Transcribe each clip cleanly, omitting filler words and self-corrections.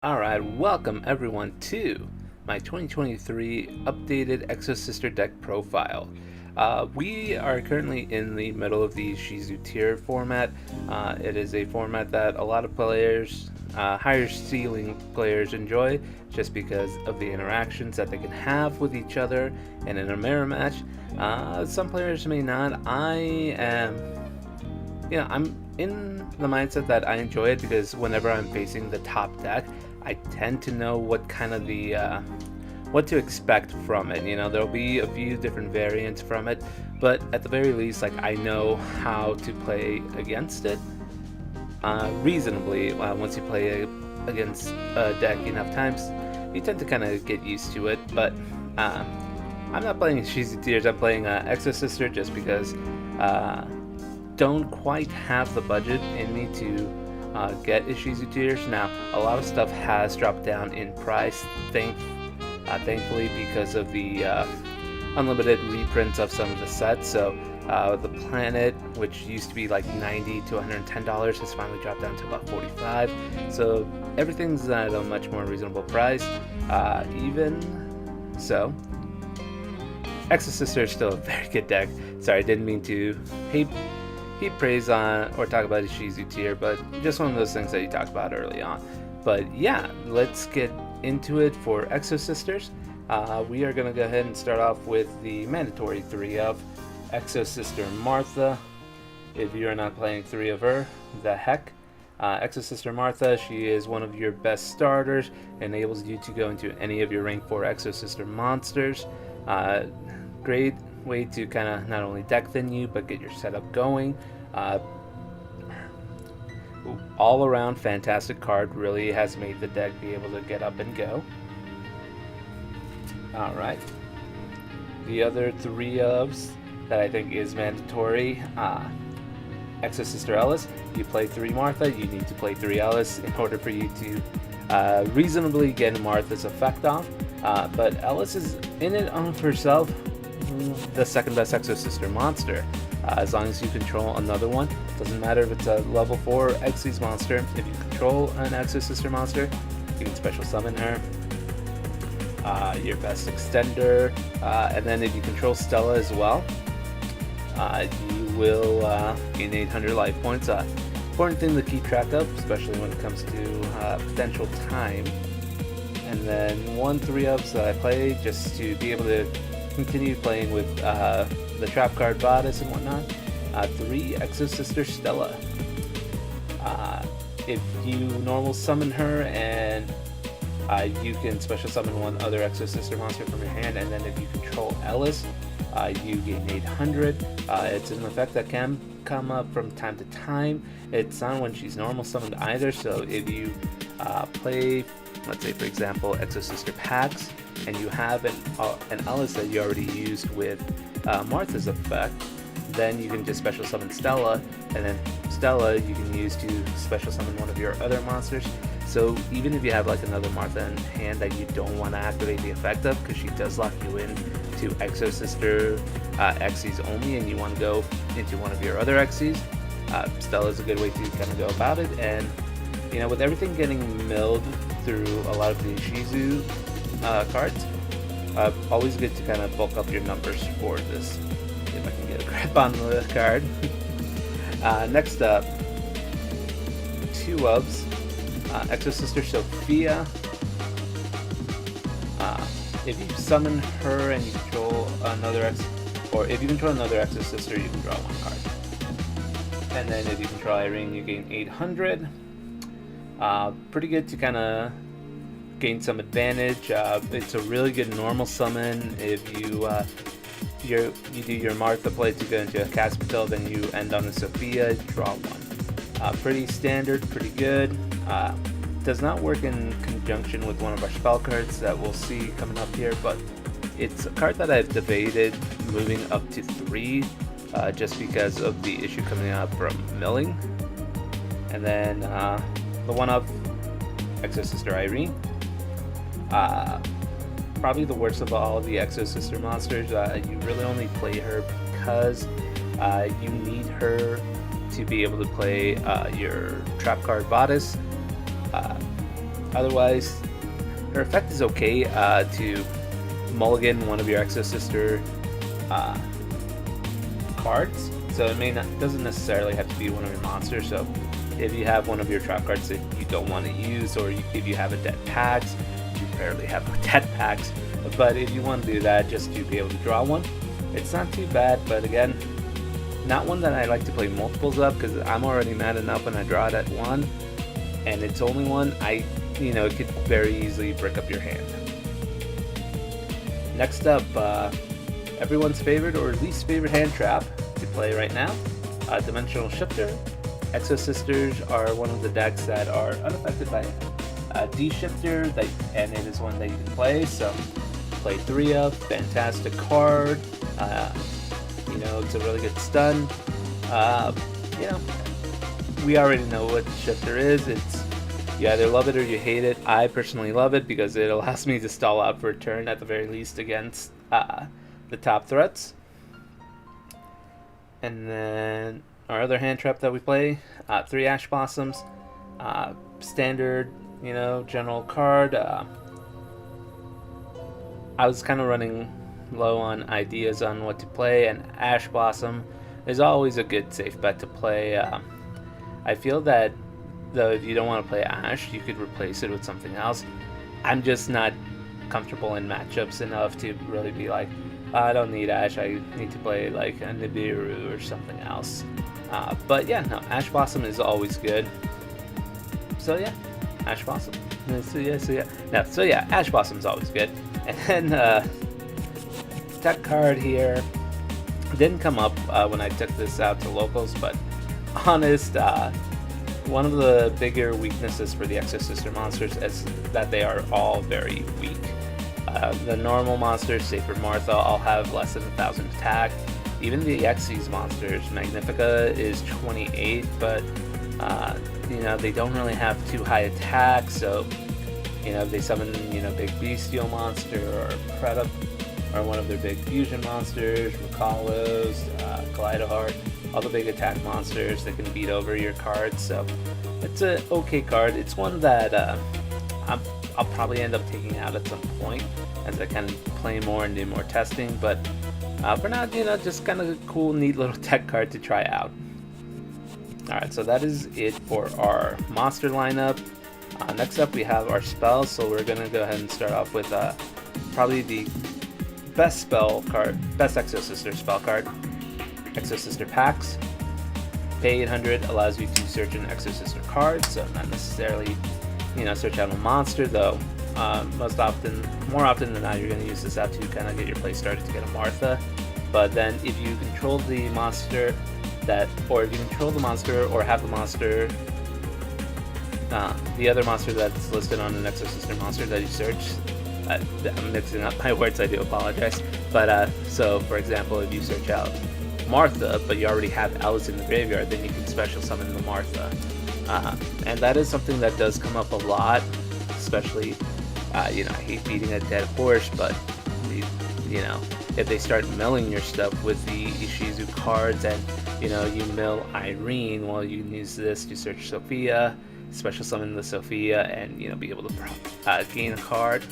Alright, welcome everyone to my 2023 updated Exosister deck profile. We are currently in the middle of the Shizu tier format. It is a format that a lot of players, higher ceiling players enjoy just because of the interactions that they can have with each other and in a mirror match. Some players may not. I'm in the mindset that I enjoy it because whenever I'm facing the top deck, I tend to know what kind of what to expect from it. You know, there'll be a few different variants from it, but at the very least, like, I know how to play against it reasonably. Once you play against a deck enough times, you tend to kind of get used to it. But I'm not playing Cheesy Tears. I'm playing Exosister just because don't quite have the budget in me to get Ishizu Tears. Now, a lot of stuff has dropped down in price, thankfully, because of the unlimited reprints of some of the sets. So the planet, which used to be like $90 to $110, has finally dropped down to about $45. So everything's at a much more reasonable price. Even so, Exosister is still a very good deck. Sorry, I didn't mean to heap praise on or talk about Ishizu tier, but just one of those things that you talked about early on. But yeah, let's get into it for Exosisters. We are going to go ahead and start off with the mandatory 3 of Exosister Martha. If you're not playing 3 of her, the heck. Exosister Martha, she is one of your best starters, enables you to go into any of your rank 4 Exosister monsters. Great way to kind of not only deck thin you, but get your setup going. All around fantastic card, really has made the deck be able to get up and go. Alright. The other 3 ofs that I think is mandatory. Exosister Ellis, you play 3 Martha, you need to play 3 Ellis in order for you to reasonably get Martha's effect off. But Ellis is in it on herself the second best Exosister monster. As long as you control another one, doesn't matter if it's a level 4 Exes monster, if you control an Exosister monster, you can special summon her. Your best extender, and then if you control Stella as well, you will gain 800 life points. Important thing to keep track of, especially when it comes to potential time. And then 3-ups that I play just to be able to continue playing with the trap card bodice and whatnot. 3 Exosister Stella. If you normal summon her and you can special summon one other Exosister monster from your hand, and then if you control Ellis, you gain 800. It's an effect that can come up from time to time. It's not when she's normal summoned either, so if you play, let's say for example, Exosister packs, and you have an Ellis that you already used with Martha's effect, then you can just special summon Stella, and then Stella you can use to special summon one of your other monsters. So even if you have like another Martha in hand that you don't want to activate the effect of, because she does lock you in to Exosister Xyz only, and you want to go into one of your other Xyz, Stella is a good way to kind of go about it. And you know, with everything getting milled through a lot of the Shizu cards, always good to kind of bulk up your numbers for this, if I can get a grip on the card. Next up, 2 ofs. Exosister Sophia. If you summon her and you control another if you control another Exosister, you can draw 1 card. And then if you control Irene, you gain 800. Pretty good to kind of gain some advantage. It's a really good normal summon. If you you do your Martha play to go into a Caspital, then you end on a Sophia, draw 1. Pretty standard, pretty good. Does not work in conjunction with one of our spell cards that we'll see coming up here, but it's a card that I've debated moving up to 3 just because of the issue coming up from milling. And then the 1-up Exosister Irene. Probably the worst of all the Exosister monsters. You really only play her because you need her to be able to play your trap card bodice. Otherwise, her effect is okay to mulligan one of your Exosister cards. So it doesn't necessarily have to be one of your monsters. So if you have one of your trap cards that you don't want to use, or if you have a dead Pax, you barely have a dead Pax. But if you want to do that just to be able to draw one, it's not too bad. But again, not one that I like to play multiples of, because I'm already mad enough when I draw it at one, and it's only one. It could very easily break up your hand. Next up, everyone's favorite or least favorite hand trap to play right now, Dimensional Shifter. Exosisters are one of the decks that are unaffected by D-Shifter, and it is one that you can play. So play 3 of, fantastic card. It's a really good stun. We already know what Shifter is. You either love it or you hate it. I personally love it because it allows me to stall out for a turn at the very least against the top threats. And then our other hand trap that we play, 3 Ash Blossoms, standard, general card. I was kind of running low on ideas on what to play, and Ash Blossom is always a good safe bet to play. I feel that though if you don't want to play Ash, you could replace it with something else. I'm just not comfortable in matchups enough to really be like, I don't need Ash, I need to play like a Nibiru or something else. But yeah, no, Ash Blossom is always good. So yeah, Ash Blossom. So yeah, Ash Blossom is always good. And then tech card here didn't come up when I took this out to locals, but honest, one of the bigger weaknesses for the Exosister monsters is that they are all very weak. The normal monsters, say for Martha, all have less than 1,000 attack. Even the Xyz monsters, Magnifica is 28, but they don't really have too high attack. So if they summon big Bestial monster or Predator or one of their big fusion monsters, Makalos, Kaleidoheart, all the big attack monsters that can beat over your cards. So it's an okay card. It's one that I'll probably end up taking out at some point as I kind of play more and do more testing. But for now, just kind of a cool, neat little tech card to try out. Alright, so that is it for our monster lineup. Next up, we have our spells. So we're going to go ahead and start off with probably the best spell card, best Exosister spell card, Exosister Pax. Pay 800 allows you to search an Exosister card, so not necessarily, search out a monster, though. More often than not, you're going to use this out to kind of get your play started to get a Martha. But then if you control the monster or have the monster, the other monster that's listed on an Exosister monster that you search, I'm mixing up my words, I do apologize. But so for example, if you search out Martha, but you already have Alice in the graveyard, then you can special summon the Martha. And that is something that does come up a lot, especially, I hate beating a dead horse, but, if they start milling your stuff with the Ishizu cards and, you mill Irene, well, you can use this to search Sophia, special summon the Sophia, and, be able to gain a card.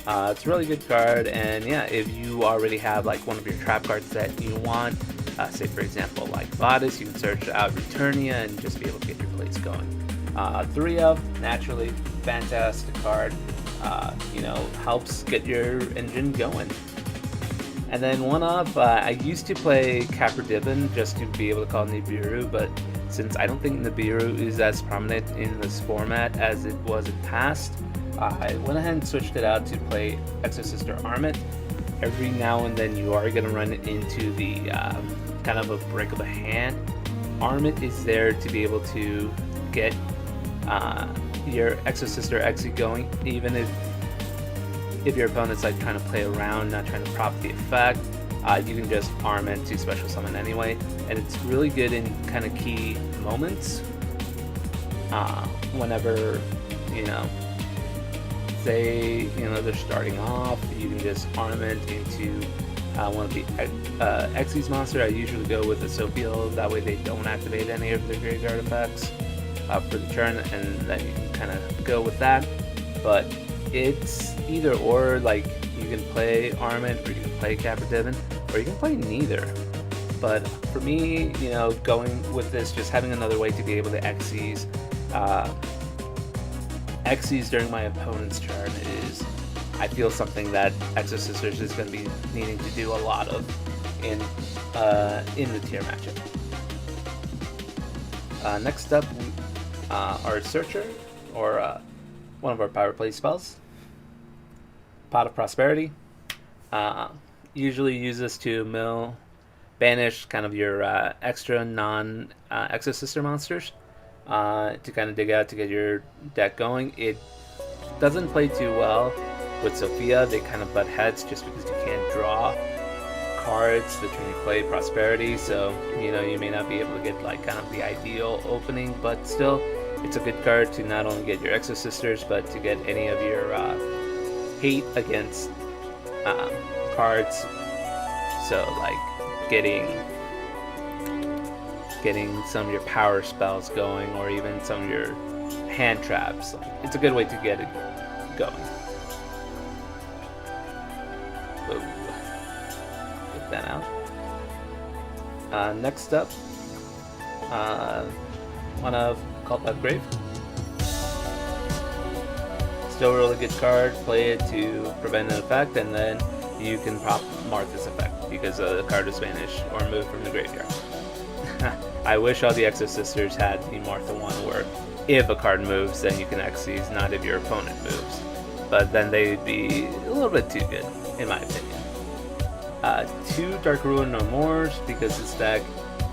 It's a really good card, and yeah, if you already have like one of your trap cards that you want, say for example like Vadis, you can search out Returnia and just be able to get your plays going. 3 of, naturally, fantastic card, helps get your engine going. And then 1 of, I used to play Capra just to be able to call Nibiru, but since I don't think Nibiru is as prominent in this format as it was in past, I went ahead and switched it out to play Exosister Armit. Every now and then you are going to run into the kind of a break of a hand. Armit is there to be able to get your Exosister Exi going, even if your opponent's like trying to play around, not trying to prop the effect. You can just arm it to special summon anyway, and it's really good in kind of key moments. Whenever say they're starting off, you can just arm it into one of the Xyz monster. I usually go with the Sophia, that way they don't activate any of their graveyard effects for the turn, and then you can kind of go with that. but it's either or. Like, you can play Armament, or you can play Capra, or you can play neither. But for me, you know, going with this, just having another way to be able to Xyz during my opponent's turn is, I feel, something that Exosisters is going to be needing to do a lot of in the tier matchup. Next up, our Searcher, or one of our power play spells, Pot of Prosperity. Usually use this to banish kind of your extra non-Exosister monsters to kind of dig out to get your deck going. It doesn't play too well with Sophia. They kind of butt heads just because you can't draw cards the turn you play Prosperity, so you know, you may not be able to get like kind of the ideal opening, but still it's a good card to not only get your Exosisters, but to get any of your hate against cards. So like getting some of your power spells going, or even some of your hand traps. It's a good way to get it going. Whoa. Get that out. Next up, one of Cult Upgrave. Still a really good card. Play it to prevent an effect, and then you can pop Martha's effect because the card is vanished or moved from the graveyard. I wish all the Exosisters had the Martha one, where if a card moves, then you can Xyz, not if your opponent moves. But then they'd be a little bit too good, in my opinion. 2 Dark Ruin No Mores, because this deck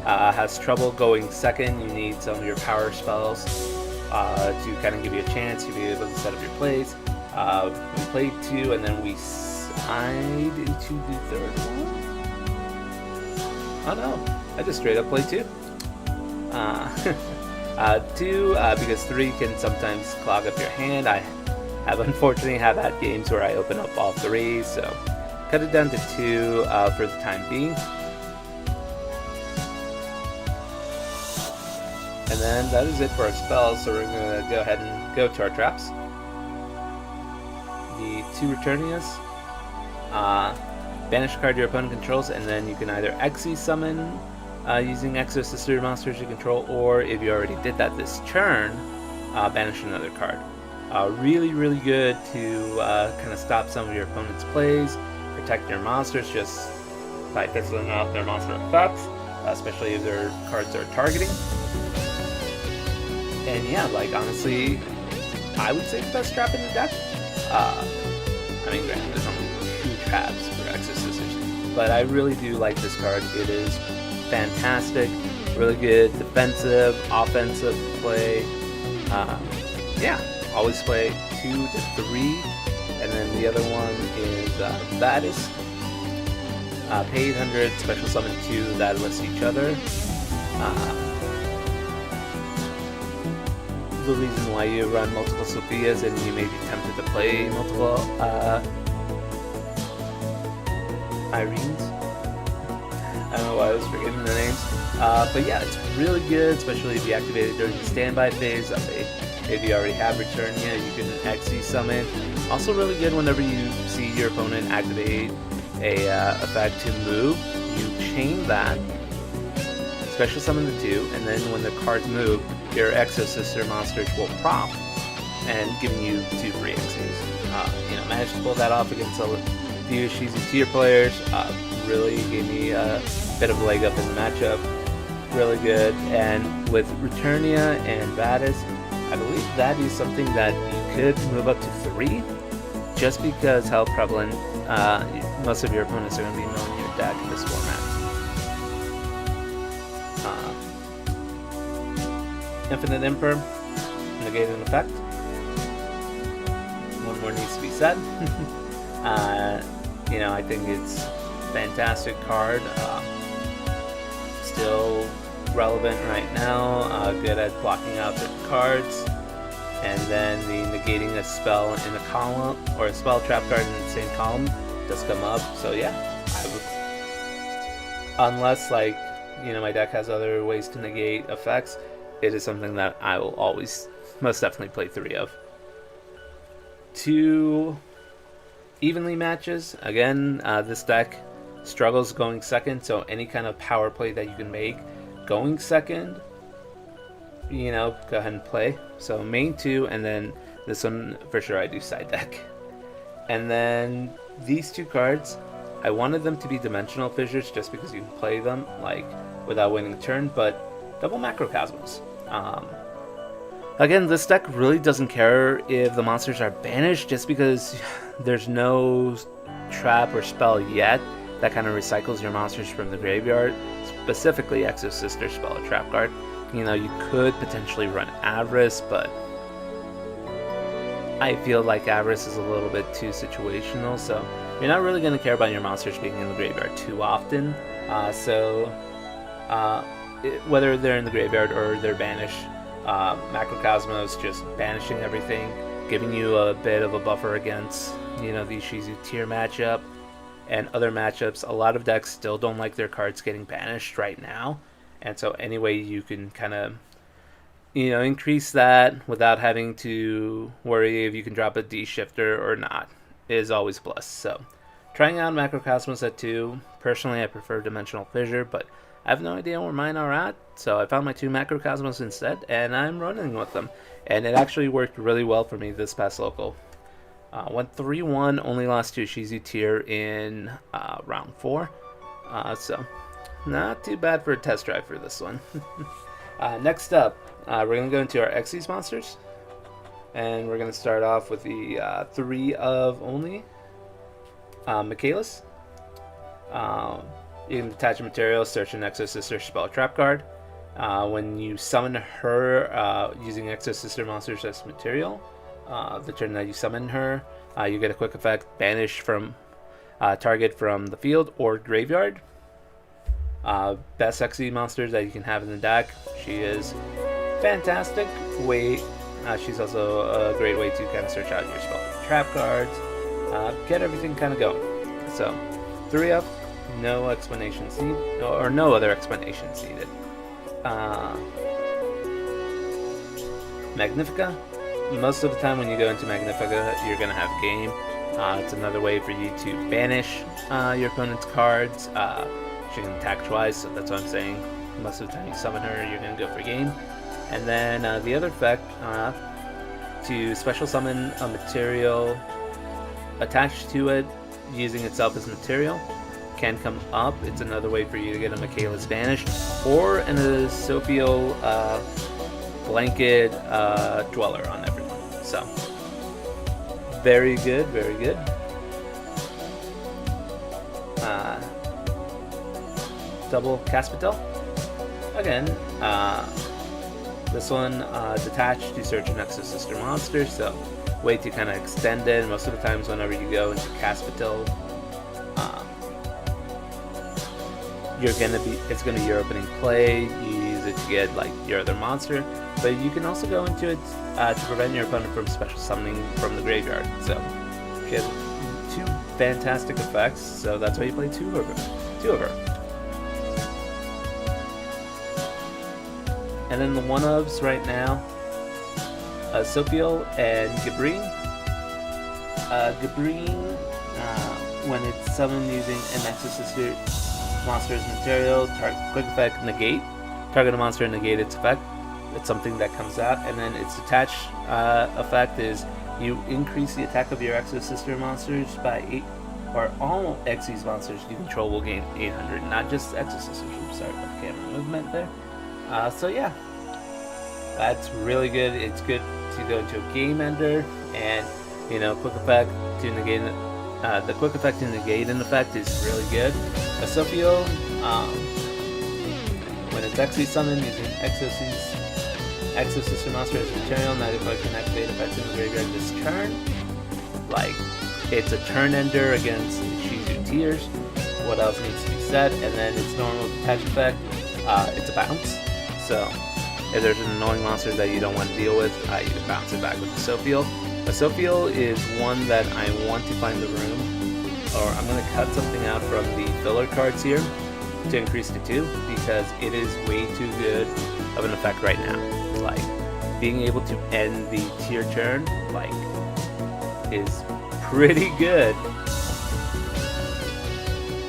has trouble going second. You need some of your power spells to kind of give you a chance to be able to set up your plays. We played 2, and then we slide into the third one. Oh no, I just straight up played 2. 2, because 3 can sometimes clog up your hand. I have unfortunately had games where I open up all 3, so cut it down to 2 for the time being. And then that is it for our spells, so we're going to go ahead and go to our traps. The 2 Returnias. Banish a card your opponent controls, and then you can either Xyz summon using Exosister monsters you control, or if you already did that this turn, banish another card. Really, really good to kind of stop some of your opponent's plays, protect your monsters just by fizzling out their monster effects, especially if their cards are targeting. And yeah, like, honestly, I would say the best trap in the deck. I mean, granted, there's only 2 traps for Exosisters, but I really do like this card. It is fantastic, really good defensive, offensive play. Yeah, always play 2 to 3, and then the other one is Vadis. Pay 800, special summon 2 that list each other. The reason why you run multiple Sophias, and you may be tempted to play multiple Irenes. I don't know why I was forgetting the names. But yeah, it's really good, especially if you activate it during the standby phase. If you already have Returnia, you can Xyz summon. Also really good whenever you see your opponent activate a effect to move. You chain that, special summon the 2, and then when the cards move, your Exosister monsters will prompt, and giving you 2 free Xyz. You know, managed to pull that off against a few Shizu tier players. Really gave me a bit of a leg up in the matchup. Really good. And with Returnia and Vadis, I believe that is something that you could move up to 3, just because how prevalent most of your opponents are going to be milling your deck in this format. Infinite Emperor, negate an effect. One more needs to be said. You know, I think it's a fantastic card. Still relevant right now. Good at blocking out the cards. And then the negating a spell in a column, or a spell trap card in the same column, does come up. So yeah, I would, unless like, you know, my deck has other ways to negate effects, it is something that I will always most definitely play 3 of. 2 evenly matches. Again, this deck struggles going second, so any kind of power play that you can make going second, you know, go ahead and play. So main 2, and then this one for sure I do side deck. And then these 2 cards, I wanted them to be dimensional fissures just because you can play them like without winning a turn, but double macrocosmos. Again, this deck really doesn't care if the monsters are banished, just because there's no trap or spell yet that kind of recycles your monsters from the graveyard. Specifically, Exosister spell a trap card. You know, you could potentially run Avarice, but I feel like Avarice is a little bit too situational, so you're not really going to care about your monsters being in the graveyard too often. Whether they're in the graveyard or they're banished, Macrocosmos just banishing everything, giving you a bit of a buffer against, you know, the Shizu tier matchup and other matchups. A lot of decks still don't like their cards getting banished right now, and so any way you can kind of, you know, increase that without having to worry if you can drop a D shifter or not is always a plus. So trying out Macrocosmos at 2, personally I prefer Dimensional Fissure, but I have no idea where mine are at, so I found my 2 Macrocosmos instead, and I'm running with them. And it actually worked really well for me this past local. Went 3-1, only lost to a Shizu tier in round 4. So not too bad for a test drive for this one. Next up, we're going to go into our Xyz monsters. And we're going to start off with the 3 of only Michaelis. You can detach a material, search an Exosister spell trap card. When you summon her using Exosister monsters as material, the turn that you summon her, you get a quick effect, banish from target from the field or graveyard. Best Xyz monsters that you can have in the deck. She is fantastic. She's also a great way to kind of search out your spell trap cards, get everything kind of going. So 3 up. No explanations needed, or no other explanations needed. Magnifica. Most of the time when you go into Magnifica, you're going to have game. It's another way for you to banish your opponent's cards. She can attack twice, so that's what I'm saying. Most of the time you summon her, you're going to go for game. And then the other effect, to special summon a material attached to it, using itself as material, can come up. It's another way for you to get a Michaelis banished, or an Asophiel blanket dweller on everyone. So very good, very good. Double Caspitel. Again, this one detached to search an Exosister monster, so way to kind of extend it. Most of the times whenever you go into Caspitel, it's gonna be your opening play. You use it to get like your other monster, but you can also go into it to prevent your opponent from special summoning from the graveyard. So she has 2 fantastic effects, so that's why you play 2 of her. And then the 1-ofs right now, Sofiel and Gabrine. Gabrine, when it's summoned using an Exosister monster as material, quick effect, negate. Target a monster and negate its effect. It's something that comes out, and then its attached effect is you increase the attack of your Exosister monsters by 8, or all Xyz monsters you control will gain 800, not just Exosisters. I'm sorry about the camera movement there. So yeah, that's really good. It's good to go into a game ender, and you know, quick effect to negate it. The quick effect to negate an effect is really good. Asophiel, when it's Xyz summoned using Exosister monster as material, neither player can activate effects in the graveyard this turn. Like, it's a turn ender against Shizu tiers. What else needs to be said? And then its normal detach effect, it's a bounce. So if there's an annoying monster that you don't want to deal with, you can bounce it back with Asophiel. Asophiel is one that I want to find the room, or I'm going to cut something out from the filler cards here to increase to 2, because it is way too good of an effect right now. Like, being able to end the tier turn, like, is pretty good.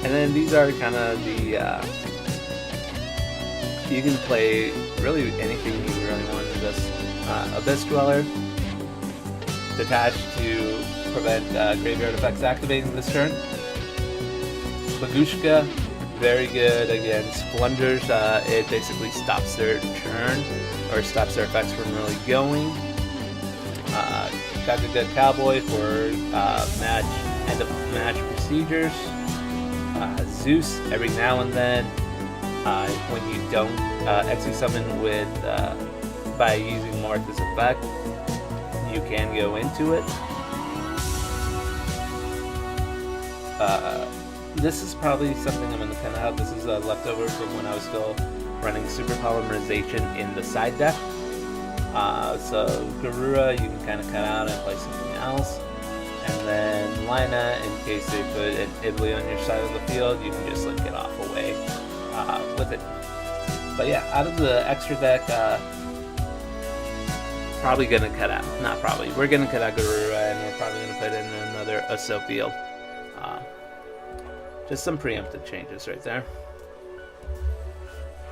And then these are kind of the you can play really anything you really want in this. Abyss Dweller, detached to prevent graveyard effects activating this turn. Bagushka, very good against Blunders. It basically stops their turn, or stops their effects from really going. Kagaga Cowboy for end of match procedures. Zeus, every now and then, when you don't Exosummon with by using Martha's effect, you can go into it. This is probably something I'm going to cut out. This is a leftover from when I was still running Super Polymerization in the side deck. So Garura you can kind of cut out and play something else. And then Lina, in case they put an Italy on your side of the field, you can just like get off away with it. But yeah, out of the extra deck, probably gonna cut out. Not probably. We're gonna cut out Garura, and we're probably gonna put in another Oso field. Just some preemptive changes right there.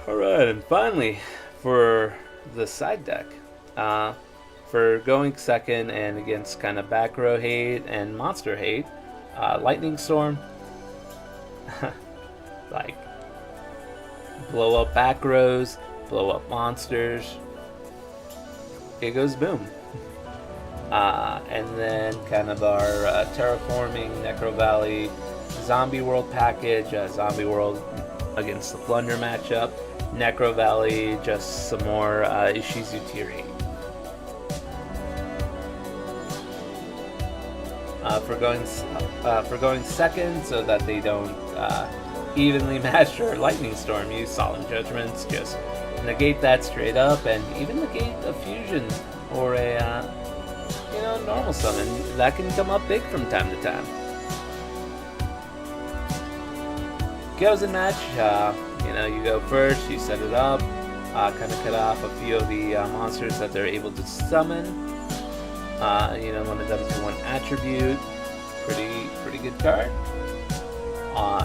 Alright, and finally, for the side deck, for going second and against kind of back row hate and monster hate, Lightning Storm, like, blow up back rows, blow up monsters, it goes boom. And then kind of our terraforming Necro Valley Zombie World package, Zombie World against the Plunder matchup, Necro Valley, just some more Ishizu tier hate. For going second, so that they don't evenly match your Lightning Storm, use Solemn Judgments, just negate that straight up, and even negate a fusion or a normal summon that can come up big from time to time. Goes in match, you go first, you set it up, kind of cut off a few of the monsters that they're able to summon. Limit them to one attribute. Pretty good card.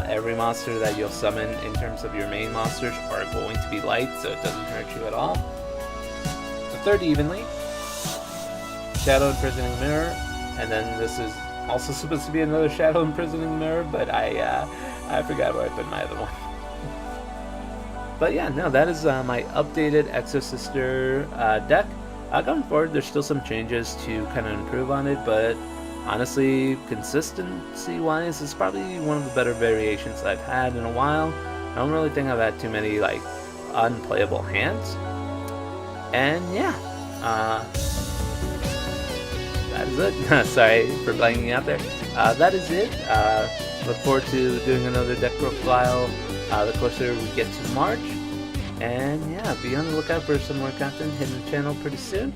Every monster that you'll summon in terms of your main monsters are going to be light, so it doesn't hurt you at all. The third evenly. Shadow Imprisoning Mirror, and then this is also supposed to be another Shadow Imprisoning Mirror, but I forgot where I put my other one. But yeah, no, that is my updated Exosister deck. Going forward, there's still some changes to kind of improve on it, but honestly, consistency-wise, it's probably one of the better variations I've had in a while. I don't really think I've had too many like unplayable hands. And yeah, that is it. Sorry for blanking out there. That is it. Look forward to doing another deck profile the closer we get to March. And yeah, be on the lookout for some more content hitting the channel pretty soon.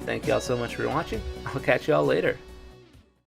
Thank you all so much for watching. I'll catch you all later.